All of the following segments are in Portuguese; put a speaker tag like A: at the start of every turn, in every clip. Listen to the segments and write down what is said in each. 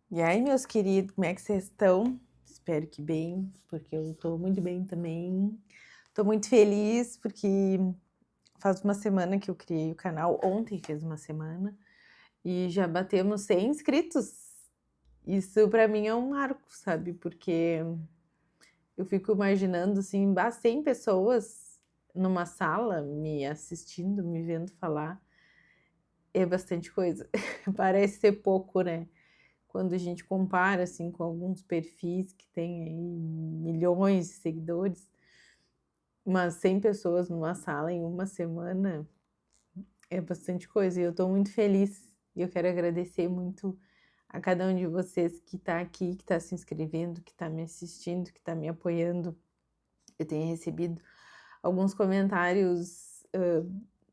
A: E aí, meus queridos, como é que vocês estão? Espero que bem, porque eu tô muito bem também. Tô muito feliz porque faz uma semana que eu criei o canal, ontem fez uma semana, e já batemos 100 inscritos. Isso pra mim é um marco, sabe? Porque eu fico imaginando assim, 100 pessoas numa sala me assistindo, me vendo falar, é bastante coisa. Parece ser pouco, né? Quando a gente compara assim com alguns perfis que têm aí milhões de seguidores, mas 100 pessoas numa sala em uma semana é bastante coisa. E eu estou muito feliz e eu quero agradecer muito a cada um de vocês que está aqui, que está se inscrevendo, que está me assistindo, que está me apoiando. Eu tenho recebido alguns comentários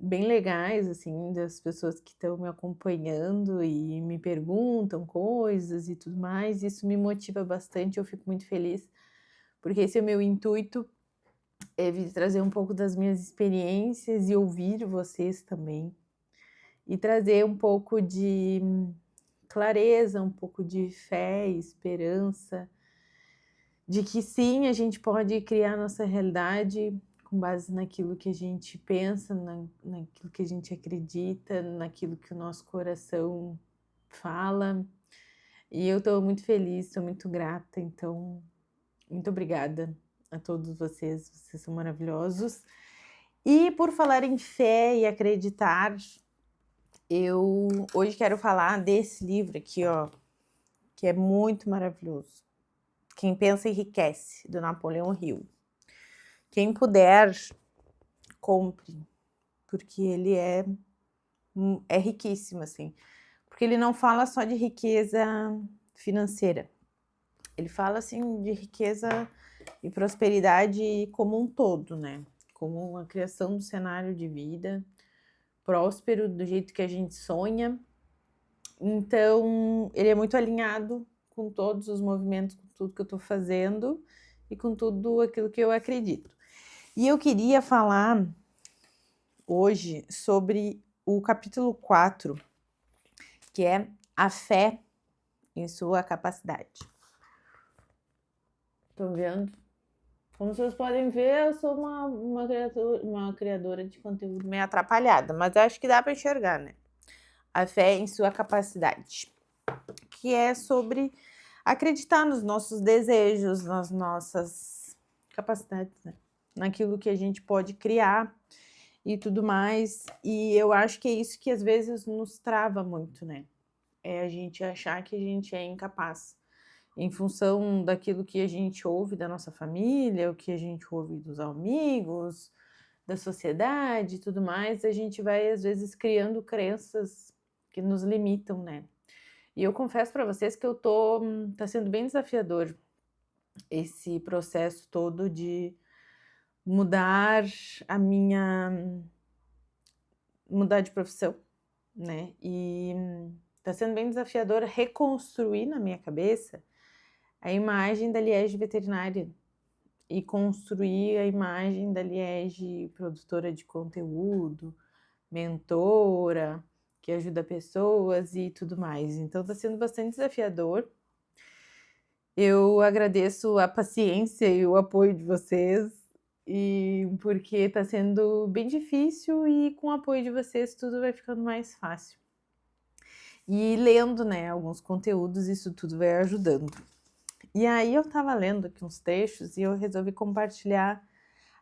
A: bem legais, assim, das pessoas que estão me acompanhando e me perguntam coisas e tudo mais. Isso me motiva bastante, eu fico muito feliz, porque esse é o meu intuito, é vir trazer um pouco das minhas experiências e ouvir vocês também, e trazer um pouco de clareza, um pouco de fé e esperança, de que sim, a gente pode criar nossa realidade com base naquilo que a gente pensa, naquilo que a gente acredita, naquilo que o nosso coração fala. E eu estou muito feliz, estou muito grata, então muito obrigada a todos vocês, vocês são maravilhosos. E por falar em fé e acreditar, eu hoje quero falar desse livro aqui, ó, que é muito maravilhoso. Quem Pensa Enriquece, do Napoleão Hill. Quem puder, compre, porque ele é riquíssimo, assim. Porque ele não fala só de riqueza financeira. Ele fala, assim, de riqueza e prosperidade como um todo, né? Como a criação do cenário de vida próspero, do jeito que a gente sonha. Então, ele é muito alinhado com todos os movimentos, com tudo que eu tô fazendo e com tudo aquilo que eu acredito. E eu queria falar hoje sobre o capítulo 4, que é a fé em sua capacidade. Estão vendo? Como vocês podem ver, eu sou uma criadora de conteúdo meio atrapalhada, mas acho que dá para enxergar, né? A fé em sua capacidade, que é sobre acreditar nos nossos desejos, nas nossas capacidades, né? Naquilo que a gente pode criar e tudo mais. E eu acho que é isso que às vezes nos trava muito, né? É a gente achar que a gente é incapaz, em função daquilo que a gente ouve da nossa família, o que a gente ouve dos amigos, da sociedade e tudo mais, a gente vai às vezes criando crenças que nos limitam, né? E eu confesso para vocês que tá sendo bem desafiador esse processo todo de mudar mudar de profissão, né? E tá sendo bem desafiador reconstruir na minha cabeça a imagem da Liege veterinária e construir a imagem da Liege produtora de conteúdo, mentora, que ajuda pessoas e tudo mais. Então tá sendo bastante desafiador. Eu agradeço a paciência e o apoio de vocês, e porque tá sendo bem difícil e com o apoio de vocês tudo vai ficando mais fácil. E lendo, né, alguns conteúdos, isso tudo vai ajudando. E aí eu tava lendo aqui uns textos e eu resolvi compartilhar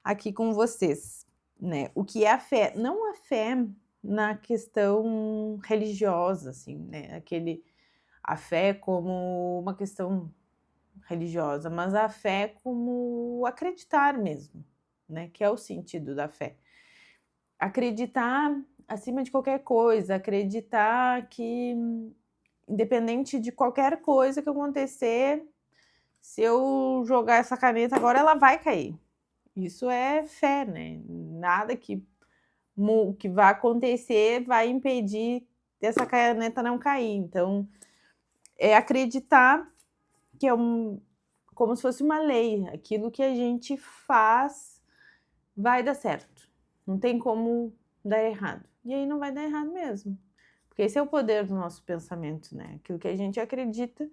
A: aqui com vocês, né? O que é a fé? Não a fé na questão religiosa, assim, né? A fé como uma questão religiosa, mas a fé como acreditar mesmo, né? Que é o sentido da fé. Acreditar acima de qualquer coisa, acreditar que independente de qualquer coisa que acontecer, se eu jogar essa caneta agora, ela vai cair. Isso é fé, né? Nada que vai acontecer vai impedir dessa caneta não cair. Então, é acreditar que é como se fosse uma lei. Aquilo que a gente faz vai dar certo. Não tem como dar errado. E aí não vai dar errado mesmo. Porque esse é o poder do nosso pensamento, né? Aquilo que a gente acredita,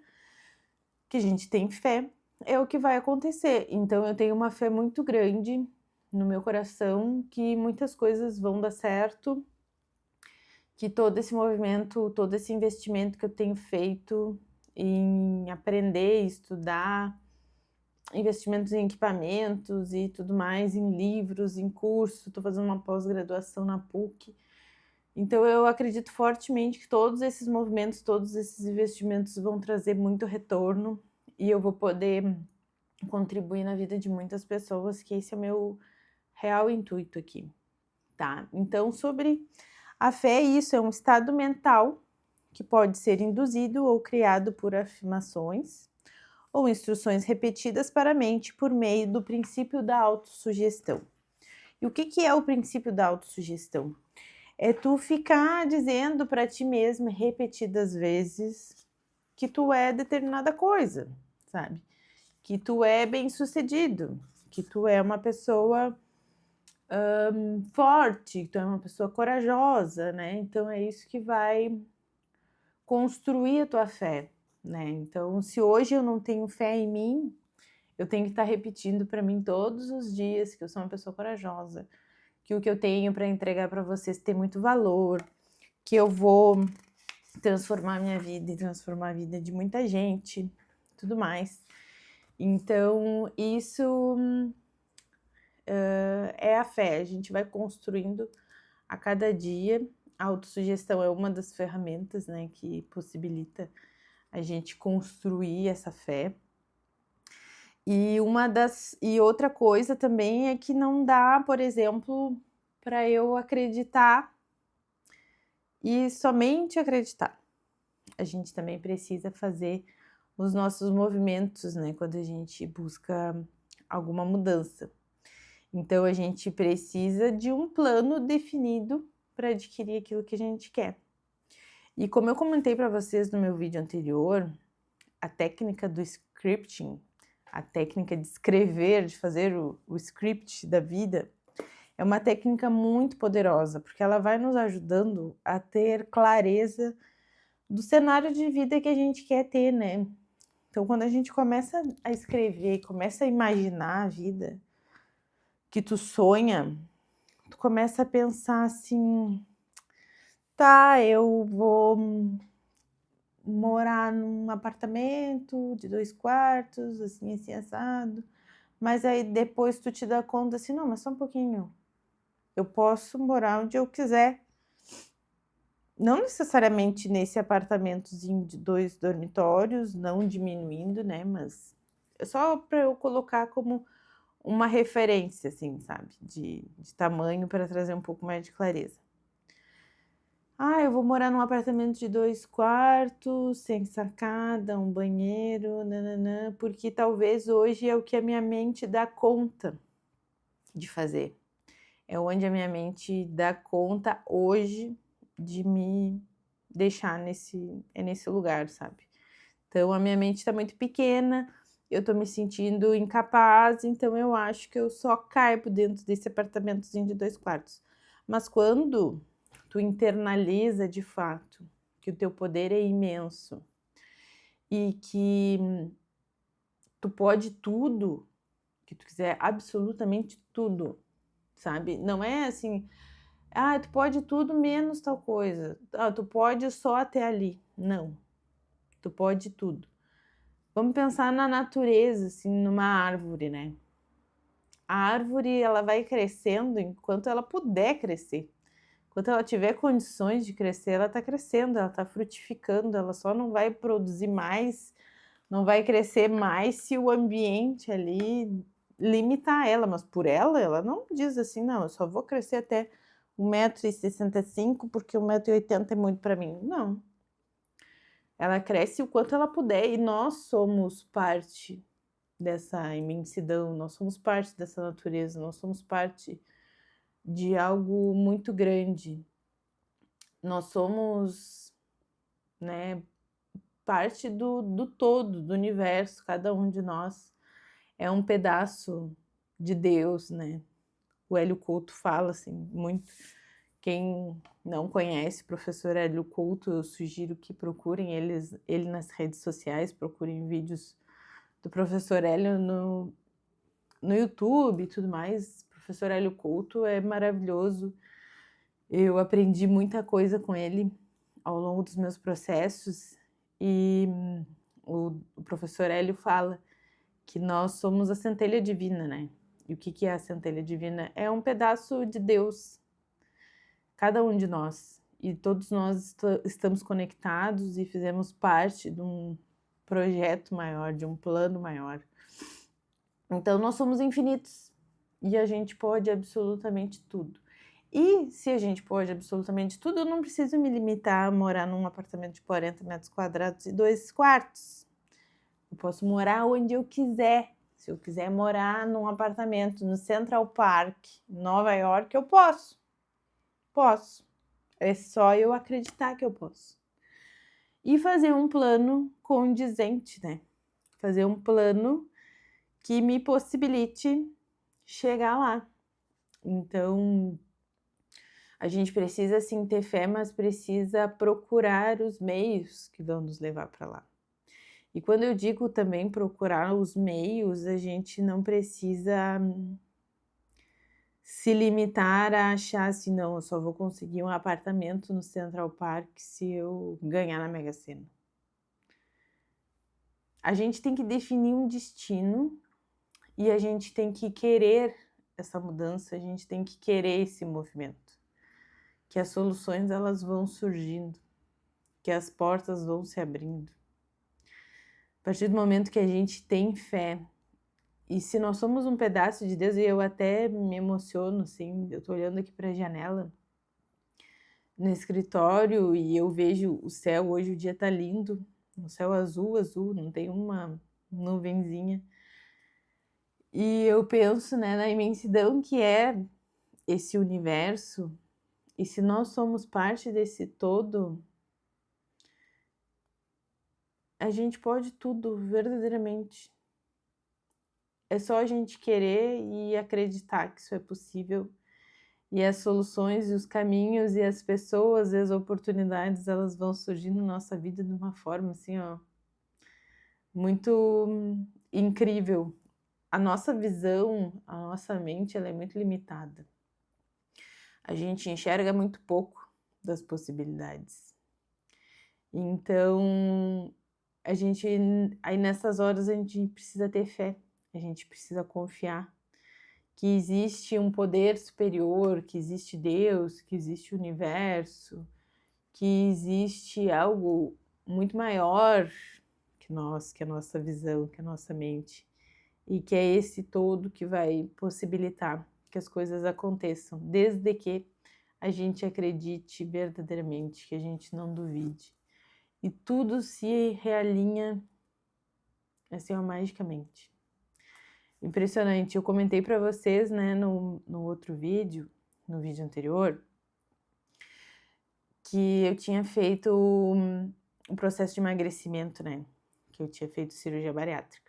A: que a gente tem fé, é o que vai acontecer. Então eu tenho uma fé muito grande no meu coração que muitas coisas vão dar certo, que todo esse movimento, todo esse investimento que eu tenho feito em aprender, estudar, investimentos em equipamentos e tudo mais, em livros, em curso, estou fazendo uma pós-graduação na PUC. Então eu acredito fortemente que todos esses movimentos, todos esses investimentos vão trazer muito retorno e eu vou poder contribuir na vida de muitas pessoas, que esse é o meu real intuito aqui, tá? Então, sobre a fé, isso é um estado mental que pode ser induzido ou criado por afirmações ou instruções repetidas para a mente por meio do princípio da autossugestão. E o que é o princípio da autossugestão? É tu ficar dizendo para ti mesmo repetidas vezes que tu é determinada coisa, sabe? Que tu é bem-sucedido, que tu é uma pessoa forte, que tu é uma pessoa corajosa, né? Então é isso que vai construir a tua fé, né? Então, se hoje eu não tenho fé em mim, eu tenho que estar repetindo para mim todos os dias que eu sou uma pessoa corajosa, que o que eu tenho para entregar para vocês tem muito valor, que eu vou transformar a minha vida e transformar a vida de muita gente, tudo mais. Então, isso é a fé. A gente vai construindo a cada dia. A autossugestão é uma das ferramentas, né, que possibilita a gente construir essa fé. E outra coisa também é que não dá, por exemplo, para eu acreditar e somente acreditar. A gente também precisa fazer os nossos movimentos, né, quando a gente busca alguma mudança. Então a gente precisa de um plano definido para adquirir aquilo que a gente quer. E como eu comentei para vocês no meu vídeo anterior, a técnica do scripting, a técnica de escrever, de fazer o script da vida, é uma técnica muito poderosa, porque ela vai nos ajudando a ter clareza do cenário de vida que a gente quer ter, né? Então, quando a gente começa a escrever, começa a imaginar a vida que tu sonha, tu começa a pensar assim, tá, eu vou morar num apartamento de 2 quartos, assim, assado. Mas aí depois tu te dá conta assim, não, mas só um pouquinho. Eu posso morar onde eu quiser. Não necessariamente nesse apartamentozinho de 2 dormitórios, não diminuindo, né? Mas é só para eu colocar como uma referência, assim, sabe? De tamanho para trazer um pouco mais de clareza. Ah, eu vou morar num apartamento de 2 quartos, sem sacada, um banheiro, nananã, porque talvez hoje é o que a minha mente dá conta de fazer. É onde a minha mente dá conta hoje de me deixar nesse lugar, sabe? Então a minha mente tá muito pequena, eu tô me sentindo incapaz, então eu acho que eu só caibo dentro desse apartamentozinho de 2 quartos. Mas quando tu internaliza de fato que o teu poder é imenso e que tu pode tudo, que tu quiser absolutamente tudo, sabe? Não é assim, ah, tu pode tudo menos tal coisa, ah, tu pode só até ali. Não, tu pode tudo. Vamos pensar na natureza, assim, numa árvore, né? A árvore, ela vai crescendo enquanto ela puder crescer. Enquanto ela tiver condições de crescer, ela está crescendo, ela está frutificando, ela só não vai produzir mais, não vai crescer mais se o ambiente ali limitar ela, mas por ela não diz assim, não, eu só vou crescer até 1,65 m porque 1,80 m é muito para mim. Não. Ela cresce o quanto ela puder e nós somos parte dessa imensidão, nós somos parte dessa natureza, nós somos parte de algo muito grande. Nós somos, né, parte do todo, do universo, cada um de nós é um pedaço de Deus, né? O Hélio Couto fala assim muito, quem não conhece o professor Hélio Couto, eu sugiro que procurem ele nas redes sociais, procurem vídeos do professor Hélio no YouTube e tudo mais. O professor Hélio Couto é maravilhoso. Eu aprendi muita coisa com ele ao longo dos meus processos e o professor Hélio fala que nós somos a centelha divina, né? E o que é a centelha divina? É um pedaço de Deus, cada um de nós. E todos nós estamos conectados e fizemos parte de um projeto maior, de um plano maior. Então, nós somos infinitos e a gente pode absolutamente tudo. E se a gente pode absolutamente tudo, eu não preciso me limitar a morar num apartamento de 40 metros quadrados e 2 quartos. Eu posso morar onde eu quiser. Se eu quiser morar num apartamento no Central Park, em Nova York, eu posso. Posso. É só eu acreditar que eu posso. E fazer um plano condizente, né? Fazer um plano que me possibilite chegar lá. Então, a gente precisa sim ter fé, mas precisa procurar os meios que vão nos levar para lá. E quando eu digo também procurar os meios, a gente não precisa se limitar a achar assim, não, eu só vou conseguir um apartamento no Central Park se eu ganhar na Mega Sena. A gente tem que definir um destino e a gente tem que querer essa mudança, a gente tem que querer esse movimento. Que as soluções elas vão surgindo, que as portas vão se abrindo. A partir do momento que a gente tem fé, e se nós somos um pedaço de Deus, e eu até me emociono, assim, eu tô olhando aqui para a janela, no escritório, e eu vejo o céu, hoje o dia tá lindo, um céu azul, não tem uma nuvenzinha. E eu penso, né, na imensidão que é esse universo, e se nós somos parte desse todo, a gente pode tudo, verdadeiramente. É só a gente querer e acreditar que isso é possível. E as soluções e os caminhos e as pessoas e as oportunidades, elas vão surgindo na nossa vida de uma forma assim, ó, muito incrível. A nossa visão, a nossa mente, ela é muito limitada. A gente enxerga muito pouco das possibilidades. Então, aí nessas horas a gente precisa ter fé, a gente precisa confiar que existe um poder superior, que existe Deus, que existe o universo, que existe algo muito maior que nós, que a nossa visão, que a nossa mente, e que é esse todo que vai possibilitar que as coisas aconteçam, desde que a gente acredite verdadeiramente, que a gente não duvide. E tudo se realinha assim, ó, magicamente. Impressionante. Eu comentei para vocês, né, no outro vídeo, no vídeo anterior, que eu tinha feito um processo de emagrecimento, né, que eu tinha feito cirurgia bariátrica.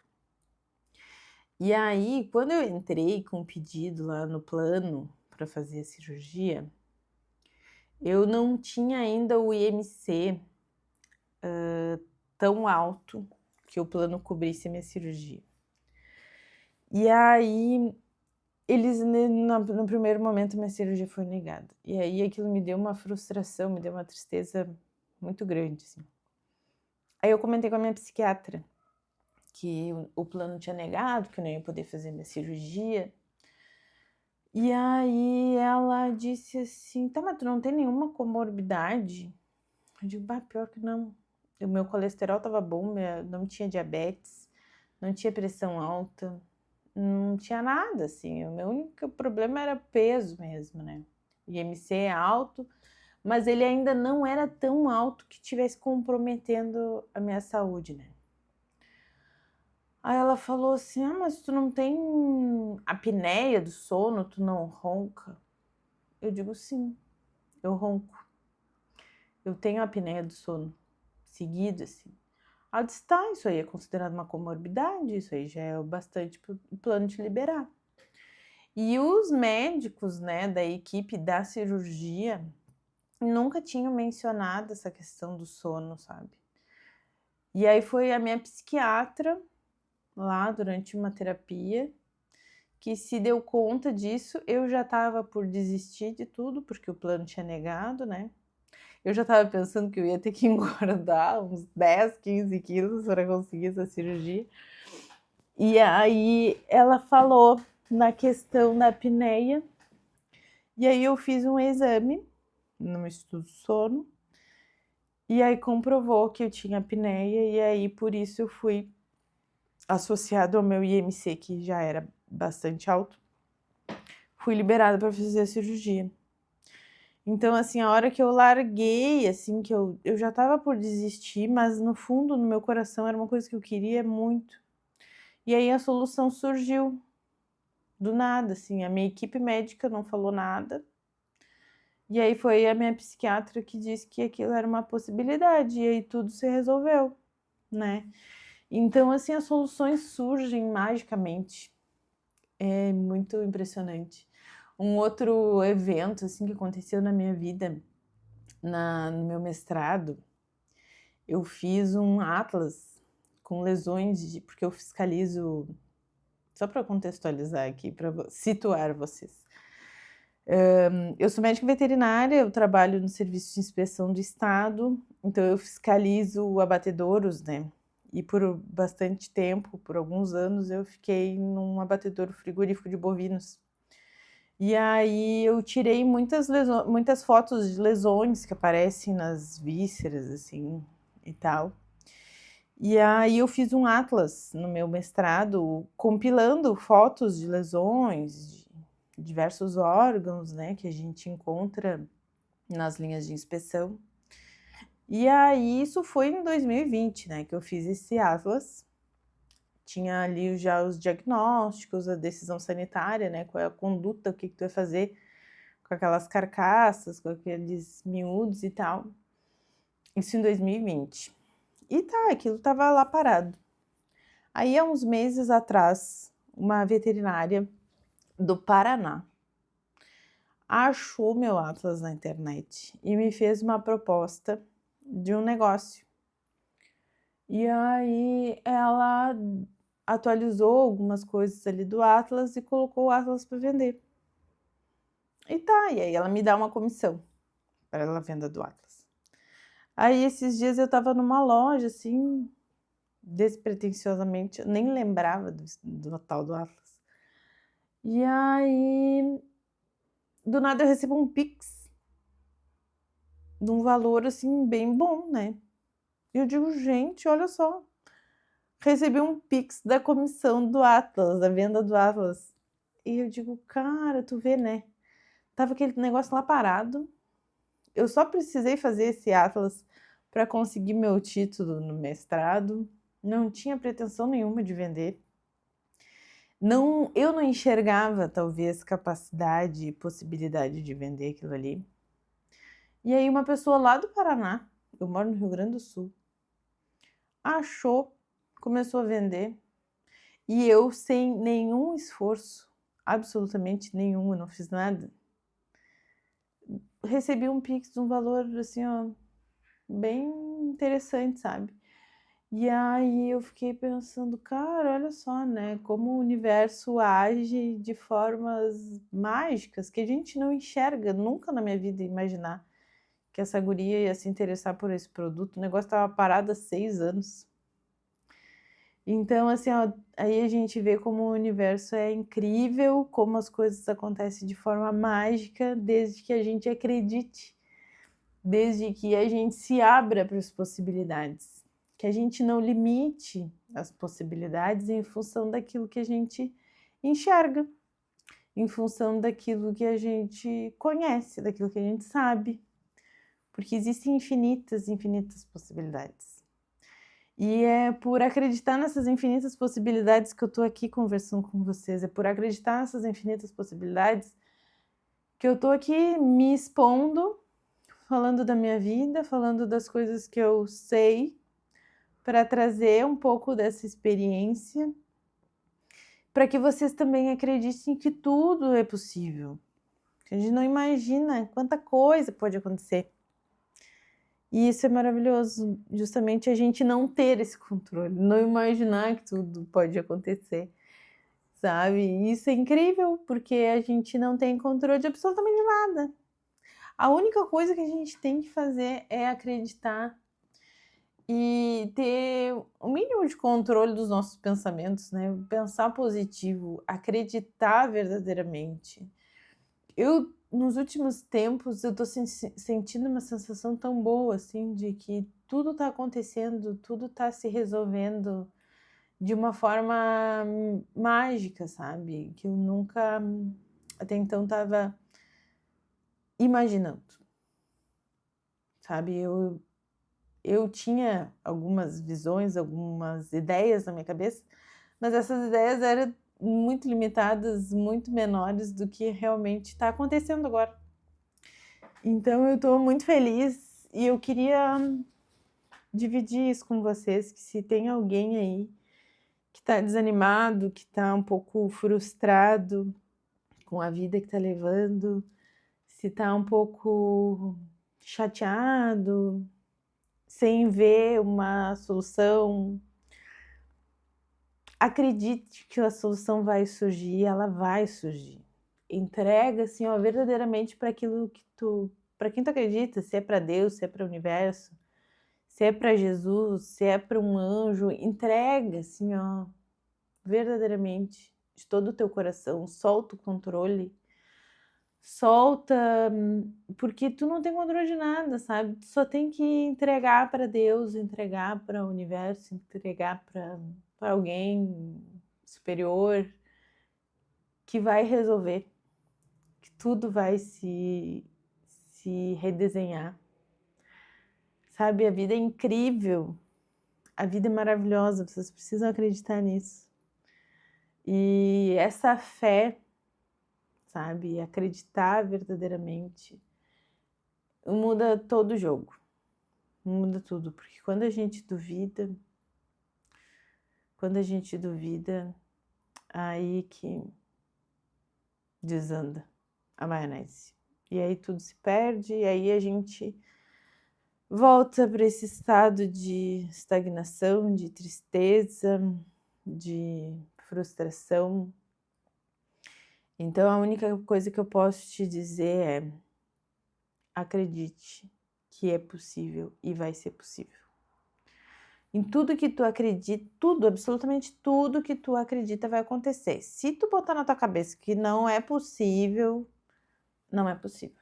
A: E aí, quando eu entrei com o pedido lá no plano para fazer a cirurgia, eu não tinha ainda o IMC tão alto que o plano cobrisse a minha cirurgia. E aí, eles, no primeiro momento, minha cirurgia foi negada. E aí, aquilo me deu uma frustração, me deu uma tristeza muito grande, assim. Aí eu comentei com a minha psiquiatra que o plano tinha negado, que eu não ia poder fazer minha cirurgia. E aí ela disse assim, tá, mas tu não tem nenhuma comorbidade? Eu digo, bah, pior que não. O meu colesterol tava bom, não tinha diabetes, não tinha pressão alta, não tinha nada, assim. O meu único problema era peso mesmo, né? O IMC é alto, mas ele ainda não era tão alto que estivesse comprometendo a minha saúde, né? Aí ela falou assim, ah, mas tu não tem apneia do sono, tu não ronca? Eu digo, sim, eu ronco. Eu tenho apneia do sono, seguido, assim. Ela disse, tá, isso aí é considerado uma comorbidade, isso aí já é o bastante pro plano te liberar. E os médicos, né, da equipe da cirurgia, nunca tinham mencionado essa questão do sono, sabe. E aí foi a minha psiquiatra, lá durante uma terapia, que se deu conta disso. Eu já estava por desistir de tudo, porque o plano tinha negado, né. Eu já estava pensando que eu ia ter que engordar uns 10, 15 quilos para conseguir essa cirurgia. E aí ela falou na questão da apneia, e aí eu fiz um exame no Instituto do Sono, e aí comprovou que eu tinha apneia, e aí por isso eu fui associado ao meu IMC, que já era bastante alto, fui liberada para fazer a cirurgia. Então, assim, a hora que eu larguei, assim, que eu já estava por desistir, mas no fundo, no meu coração, era uma coisa que eu queria muito. E aí a solução surgiu do nada, assim, a minha equipe médica não falou nada. E aí foi a minha psiquiatra que disse que aquilo era uma possibilidade, e aí tudo se resolveu, né. Então, assim, as soluções surgem magicamente. É muito impressionante. Um outro evento, assim, que aconteceu na minha vida, no meu mestrado, eu fiz um atlas com lesões, porque eu fiscalizo, só para contextualizar aqui, para situar vocês. Eu sou médica veterinária, eu trabalho no Serviço de Inspeção do Estado, então eu fiscalizo abatedouros, né? E por bastante tempo, por alguns anos, eu fiquei num abatedouro frigorífico de bovinos. E aí eu tirei muitas fotos de lesões que aparecem nas vísceras, assim, e tal. E aí eu fiz um atlas no meu mestrado, compilando fotos de lesões, de diversos órgãos, né, que a gente encontra nas linhas de inspeção. E aí isso foi em 2020, né, que eu fiz esse atlas. Tinha ali já os diagnósticos, a decisão sanitária, né, qual é a conduta, o que tu vai fazer com aquelas carcaças, com aqueles miúdos e tal. Isso em 2020. E tá, aquilo estava lá parado. Aí, há uns meses atrás, uma veterinária do Paraná achou meu atlas na internet e me fez uma proposta de um negócio. E aí ela atualizou algumas coisas ali do atlas e colocou o atlas para vender. E tá, e aí ela me dá uma comissão para a venda do atlas. Aí esses dias eu estava numa loja, assim, despretensiosamente, eu nem lembrava do tal do atlas. E aí, do nada eu recebo um Pix de um valor, assim, bem bom, né. E eu digo: "Gente, olha só, recebi um Pix da comissão do atlas, da venda do atlas". E eu digo: "Cara, tu vê, né, tava aquele negócio lá parado, eu só precisei fazer esse atlas para conseguir meu título no mestrado, não tinha pretensão nenhuma de vender". Eu não enxergava talvez capacidade e possibilidade de vender aquilo ali. E aí uma pessoa lá do Paraná, eu moro no Rio Grande do Sul, achou, começou a vender, e eu sem nenhum esforço, absolutamente nenhum, eu não fiz nada, recebi um Pix de um valor assim, ó, bem interessante, sabe. E aí eu fiquei pensando: "Cara, olha só, né, como o universo age de formas mágicas que a gente não enxerga". Nunca na minha vida ia imaginar que essa guria ia se interessar por esse produto, o negócio estava parado há 6 anos. Então, assim, ó, aí a gente vê como o universo é incrível, como as coisas acontecem de forma mágica, desde que a gente acredite, desde que a gente se abra para as possibilidades, que a gente não limite as possibilidades em função daquilo que a gente enxerga, em função daquilo que a gente conhece, daquilo que a gente sabe, porque existem infinitas possibilidades. E é por acreditar nessas infinitas possibilidades que eu tô aqui conversando com vocês, é por acreditar nessas infinitas possibilidades que eu tô aqui me expondo, falando da minha vida, falando das coisas que eu sei, para trazer um pouco dessa experiência, para que vocês também acreditem que tudo é possível, que a gente não imagina quanta coisa pode acontecer. E isso é maravilhoso, justamente a gente não ter esse controle, não imaginar que tudo pode acontecer, sabe? E isso é incrível, porque a gente não tem controle de absolutamente nada. A única coisa que a gente tem que fazer é acreditar e ter o mínimo de controle dos nossos pensamentos, né? Pensar positivo, acreditar verdadeiramente. Nos últimos tempos, eu tô sentindo uma sensação tão boa, assim, de que tudo tá acontecendo, tudo tá se resolvendo de uma forma mágica, sabe? Que eu nunca, até então, tava imaginando, sabe? Eu tinha algumas visões, algumas ideias na minha cabeça, mas essas ideias eram muito limitadas, muito menores do que realmente está acontecendo agora. Então eu estou muito feliz e eu queria dividir isso com vocês, que se tem alguém aí que está desanimado, que está um pouco frustrado com a vida que está levando, se está um pouco chateado, sem ver uma solução, acredite que a solução vai surgir, ela vai surgir. Entrega, assim, ó, verdadeiramente para aquilo que para quem tu acredita, se é para Deus, se é para o universo, se é para Jesus, se é para um anjo, entrega, assim, ó, verdadeiramente, de todo o teu coração, solta o controle, solta, porque tu não tem controle de nada, sabe? Tu só tem que entregar para Deus, entregar para o universo, entregar para alguém superior que vai resolver, que tudo vai se redesenhar. Sabe, a vida é incrível, a vida é maravilhosa, vocês precisam acreditar nisso. E essa fé, sabe, acreditar verdadeiramente, muda todo o jogo, muda tudo, porque quando a gente duvida, aí que desanda a maionese. E aí tudo se perde, e aí a gente volta para esse estado de estagnação, de tristeza, de frustração. Então a única coisa que eu posso te dizer é: acredite que é possível e vai ser possível. Em tudo que tu acredita, tudo, absolutamente tudo que tu acredita vai acontecer. Se tu botar na tua cabeça que não é possível, não é possível.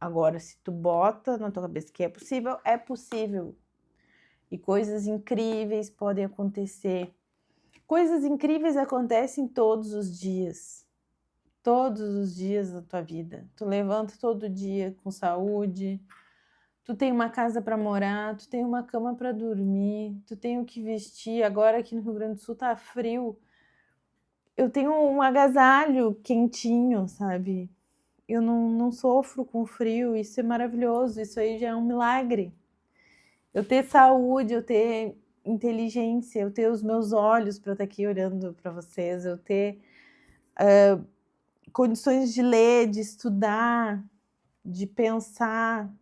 A: Agora, se tu bota na tua cabeça que é possível, é possível. E coisas incríveis podem acontecer. Coisas incríveis acontecem todos os dias. Todos os dias da tua vida. Tu levanta todo dia com saúde, tu tem uma casa para morar, tu tem uma cama para dormir, tu tem o que vestir. Agora aqui no Rio Grande do Sul tá frio. Eu tenho um agasalho quentinho, sabe? Eu não sofro com frio, isso é maravilhoso, isso aí já é um milagre. Eu ter saúde, eu ter inteligência, eu ter os meus olhos para estar aqui olhando para vocês, eu ter condições de ler, de estudar, de pensar,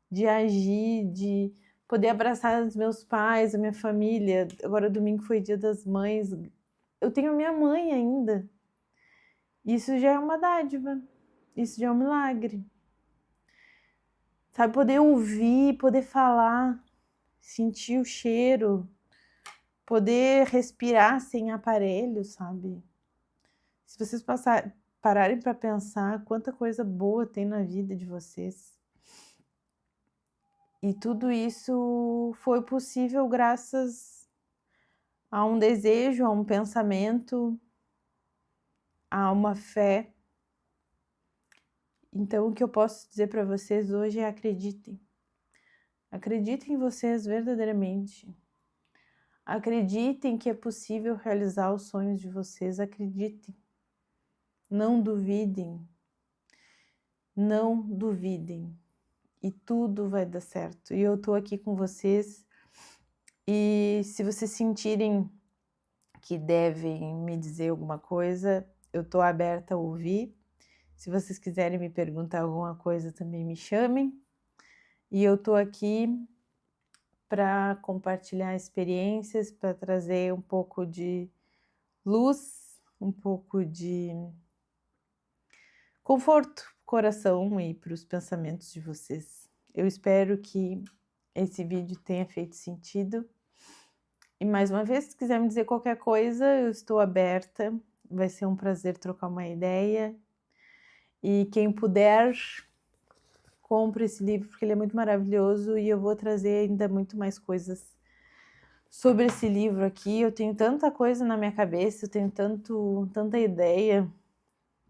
A: de agir, de poder abraçar os meus pais, a minha família. Agora domingo foi Dia das Mães. Eu tenho minha mãe ainda. Isso já é uma dádiva. Isso já é um milagre. Sabe, poder ouvir, poder falar, sentir o cheiro, poder respirar sem aparelho, sabe? Se vocês pararem para pensar quanta coisa boa tem na vida de vocês. E tudo isso foi possível graças a um desejo, a um pensamento, a uma fé. Então, o que eu posso dizer para vocês hoje é: acreditem. Acreditem em vocês verdadeiramente. Acreditem que é possível realizar os sonhos de vocês. Acreditem. Não duvidem. Não duvidem. E tudo vai dar certo. E eu tô aqui com vocês. E se vocês sentirem que devem me dizer alguma coisa, eu tô aberta a ouvir. Se vocês quiserem me perguntar alguma coisa, também me chamem. E eu tô aqui para compartilhar experiências, para trazer um pouco de luz, um pouco de conforto pro coração e para os pensamentos de vocês. Eu espero que esse vídeo tenha feito sentido. E mais uma vez, se quiser me dizer qualquer coisa, eu estou aberta. Vai ser um prazer trocar uma ideia. E quem puder, compre esse livro, porque ele é muito maravilhoso e eu vou trazer ainda muito mais coisas sobre esse livro aqui. Eu tenho tanta coisa na minha cabeça, eu tenho tanta ideia,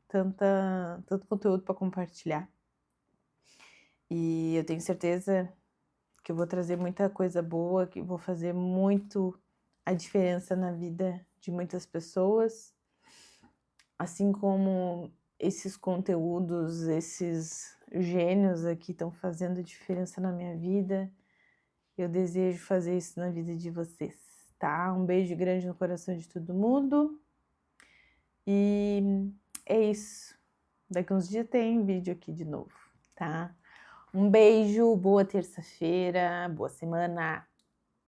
A: tanto conteúdo para compartilhar. E eu tenho certeza que eu vou trazer muita coisa boa, que vou fazer muito a diferença na vida de muitas pessoas, assim como esses conteúdos, esses gênios aqui estão fazendo diferença na minha vida. Eu desejo fazer isso na vida de vocês, tá? Um beijo grande no coração de todo mundo. E é isso. Daqui uns dias tem vídeo aqui de novo, tá? Um beijo, boa terça-feira, boa semana.